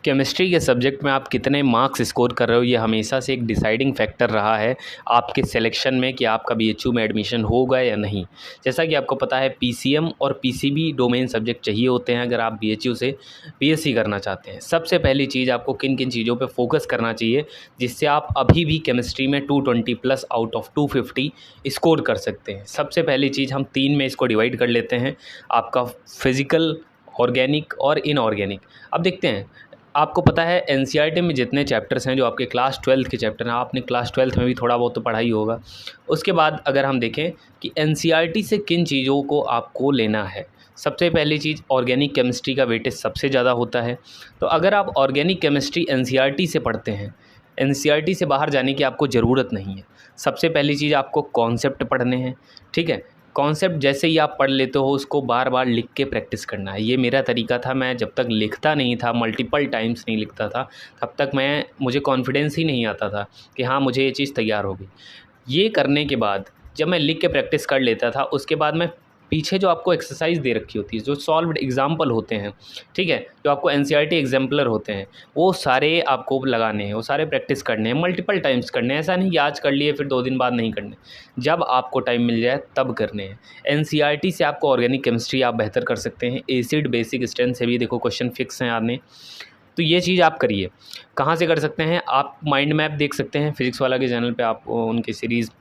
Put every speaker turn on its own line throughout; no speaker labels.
Chemistry के subject में आप कितने मार्क्स स्कोर कर रहे हो ये हमेशा से एक डिसाइडिंग फैक्टर रहा है आपके सिलेक्शन में कि आपका बीएचयू में एडमिशन होगा या नहीं। जैसा कि आपको पता है पीसीएम और पीसीबी डोमेन सब्जेक्ट चाहिए होते हैं अगर आप बीएचयू से बीएससी करना चाहते हैं। सबसे पहली चीज़ आपको किन किन चीज़ों पे फोकस करना चाहिए जिससे आप अभी भी केमिस्ट्री में 220 प्लस आउट ऑफ 250 स्कोर कर सकते हैं। सबसे पहली चीज़ हम 3 में इसको डिवाइड कर लेते हैं, आपका फिजिकल, ऑर्गेनिक और इनऑर्गेनिक। अब देखते हैं, आपको पता है एनसीईआरटी में जितने चैप्टर्स हैं जो आपके क्लास 12 के चैप्टर हैं, आपने क्लास 12 में भी थोड़ा बहुत तो पढ़ाई होगा। उसके बाद अगर हम देखें कि एनसीईआरटी से किन चीज़ों को आपको लेना है, सबसे पहली चीज़ ऑर्गेनिक केमिस्ट्री का वेटेज सबसे ज़्यादा होता है। तो अगर आप ऑर्गेनिक केमिस्ट्री एनसीईआरटी से पढ़ते हैं, एनसीईआरटी से बाहर जाने की आपको ज़रूरत नहीं है। सबसे पहली चीज़ आपको कॉन्सेप्ट पढ़ने हैं, ठीक है। कॉन्सेप्ट जैसे ही आप पढ़ लेते हो उसको बार बार लिख के प्रैक्टिस करना है। ये मेरा तरीका था, मैं जब तक लिखता नहीं था, मल्टीपल टाइम्स नहीं लिखता था, तब तक मुझे कॉन्फिडेंस ही नहीं आता था कि हाँ मुझे ये चीज़ तैयार होगी। ये करने के बाद जब मैं लिख के प्रैक्टिस कर लेता था, उसके बाद मैं पीछे जो आपको एक्सरसाइज दे रखी होती है, जो सॉल्व्ड एग्जाम्पल होते हैं, ठीक है, जो आपको एनसीईआरटी एग्जाम्पलर होते हैं, वो सारे आपको लगाने हैं, वो सारे प्रैक्टिस करने हैं, मल्टीपल टाइम्स करने हैं। ऐसा नहीं कि आज कर लिए फिर 2 दिन बाद नहीं करने, जब आपको टाइम मिल जाए तब करने हैं। एनसीईआरटी से आपको ऑर्गेनिक केमिस्ट्री आप बेहतर कर सकते हैं। एसिड बेसिक स्ट्रेंथ से भी देखो क्वेश्चन फिक्स हैं आने, तो ये चीज़ आप करिए। कहाँ से कर सकते हैं आप? माइंड मैप देख सकते हैं, फिजिक्स वाला के चैनल पे आप उनकी सीरीज़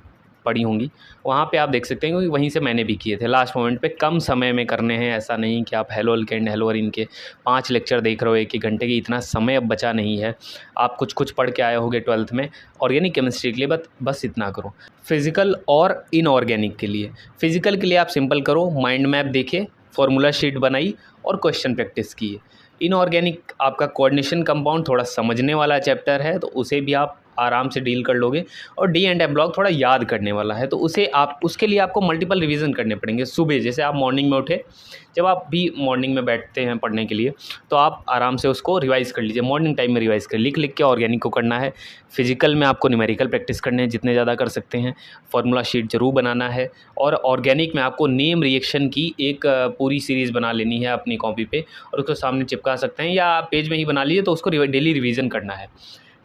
पड़ी होंगी, वहाँ पे आप देख सकते हैं, क्योंकि वहीं से मैंने भी किए थे। लास्ट मोमेंट पे कम समय में करने हैं, ऐसा नहीं कि आप हेलो अल्केन हेलो अरीन के 5 लेक्चर देख रहे हो 1-1 घंटे की, इतना समय अब बचा नहीं है। आप कुछ पढ़ के आए होगे 12th में ऑर्गेनिक केमिस्ट्री के लिए, बस इतना करो। फिजिकल और इनऑर्गेनिक के लिए, फिजिकल के लिए आप सिंपल करो, माइंड मैप देखे, फॉर्मूला शीट बनाई और क्वेश्चन प्रैक्टिस किए। इनऑर्गेनिक आपका कोऑर्डिनेशन कंपाउंड थोड़ा समझने वाला चैप्टर है, तो उसे भी आप आराम से डील कर लोगे। और डी एंड एम ब्लॉक थोड़ा याद करने वाला है, तो उसके लिए आपको मल्टीपल रिवीजन करने पड़ेंगे। सुबह जैसे आप मॉर्निंग में उठे, जब आप भी मॉर्निंग में बैठते हैं पढ़ने के लिए, तो आप आराम से उसको रिवाइज कर लीजिए, मॉर्निंग टाइम में रिवाइज कर लिख के ऑर्गेनिक को करना है। फिजिकल में आपको न्यूमेरिकल प्रैक्टिस करने हैं जितने ज़्यादा कर सकते हैं, फार्मूला शीट जरूर बनाना है। और ऑर्गेनिक में आपको नेम रिएक्शन की एक पूरी सीरीज़ बना लेनी है अपनी कॉपी पे, और उसको सामने चिपका सकते हैं या पेज में ही बना लीजिए, तो उसको डेली रिवीजन करना है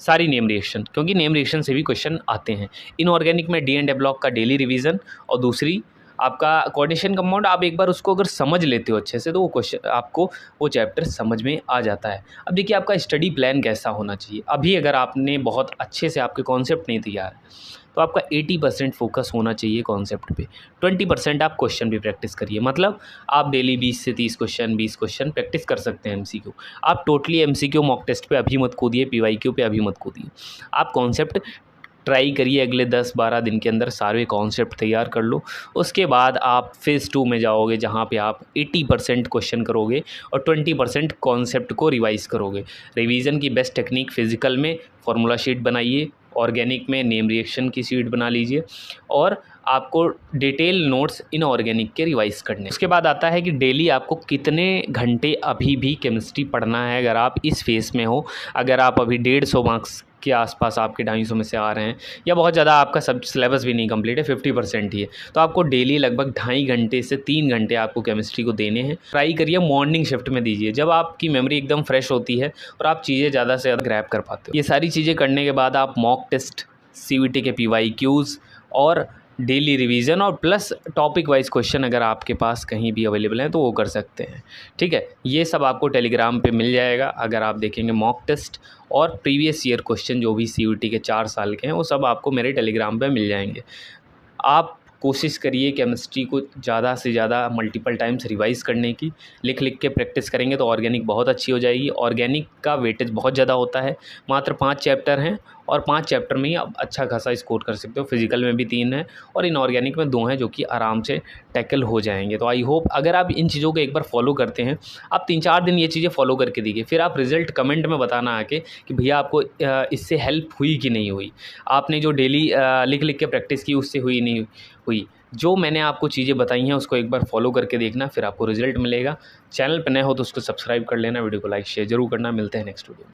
सारी नेम रिएक्शन, क्योंकि नेम रिएक्शन से भी क्वेश्चन आते हैं। इनऑर्गेनिक में डी एंड ए ब्लॉक का डेली रिवीजन, और दूसरी आपका कोऑर्डिनेशन कंपाउंड, आप एक बार उसको अगर समझ लेते हो अच्छे से, तो वो क्वेश्चन आपको वो चैप्टर समझ में आ जाता है। अब देखिए आपका स्टडी प्लान कैसा होना चाहिए। अभी अगर आपने बहुत अच्छे से, आपके कॉन्सेप्ट नहीं तैयार है, तो आपका 80% फोकस होना चाहिए कॉन्सेप्ट पे, 20% आप क्वेश्चन भी प्रैक्टिस करिए। मतलब आप डेली 20 से 30 क्वेश्चन, 20 क्वेश्चन प्रैक्टिस कर सकते हैं एमसीक्यू। आप टोटली एमसीक्यू मॉक टेस्ट पे अभी मत कूदिए, पीवाईक्यू पे अभी मत कूदिए। आप कॉन्सेप्ट ट्राई करिए, अगले 10-12 दिन के अंदर सारे कॉन्सेप्ट तैयार कर लो। उसके बाद आप फेज़ 2 में जाओगे, जहाँ पे आप 80% क्वेश्चन करोगे और 20% कॉन्सेप्ट को रिवाइज़ करोगे। रिवीजन की बेस्ट टेक्निक, फिजिकल में फार्मूला शीट बनाइए, ऑर्गेनिक में नेम रिएक्शन की शीट बना लीजिए, और आपको डिटेल नोट्स इनऑर्गेनिक के रिवाइज़ करने। उसके बाद आता है कि डेली आपको कितने घंटे अभी भी केमिस्ट्री पढ़ना है। अगर आप इस फेज़ में हो, अगर आप अभी 150 मार्क्स के आसपास आपके 250 में से आ रहे हैं, या बहुत ज़्यादा आपका सब सिलेबस भी नहीं कंप्लीट है, 50% ही है, तो आपको डेली लगभग 2.5 घंटे से 3 घंटे आपको केमिस्ट्री को देने हैं। ट्राई करिए मॉर्निंग शिफ्ट में दीजिए, जब आपकी मेमोरी एकदम फ्रेश होती है और आप चीज़ें ज़्यादा से ज़्यादा ग्रैब कर पाते हो। ये सारी चीज़ें करने के बाद आप मॉक टेस्ट, सीवीटी के पीवाईक्यूज़ और डेली रिवीजन और प्लस टॉपिक वाइज क्वेश्चन अगर आपके पास कहीं भी अवेलेबल हैं तो वो कर सकते हैं, ठीक है। ये सब आपको टेलीग्राम पे मिल जाएगा। अगर आप देखेंगे मॉक टेस्ट और प्रीवियस ईयर क्वेश्चन जो भी सीयूटी के 4 साल के हैं, वो सब आपको मेरे टेलीग्राम पे मिल जाएंगे। आप कोशिश करिए केमिस्ट्री को ज़्यादा से ज़्यादा मल्टीपल टाइम्स रिवाइज़ करने की। लिख के प्रैक्टिस करेंगे तो ऑर्गेनिक बहुत अच्छी हो जाएगी। ऑर्गेनिक का वेटेज बहुत ज़्यादा होता है, मात्र 5 चैप्टर हैं और 5 चैप्टर में ही आप अच्छा खासा स्कोर कर सकते हो। फिजिकल में भी 3 है और इनऑर्गेनिक में 2 हैं, जो कि आराम से टैकल हो जाएंगे। तो आई होप अगर आप इन चीज़ों को एक बार फॉलो करते हैं, आप 3-4 दिन ये चीज़ें फॉलो करके देखिए, फिर आप रिज़ल्ट कमेंट में बताना आके कि भैया आपको इससे हेल्प हुई कि नहीं हुई, आपने जो डेली लिख के प्रैक्टिस की उससे हुई नहीं हुई। जो मैंने आपको चीज़ें बताई हैं उसको एक बार फॉलो करके देखना, फिर आपको रिजल्ट मिलेगा। चैनल पर नए हो तो उसको सब्सक्राइब कर लेना, वीडियो को लाइक शेयर जरूर करना। मिलते हैं नेक्स्ट वीडियो में।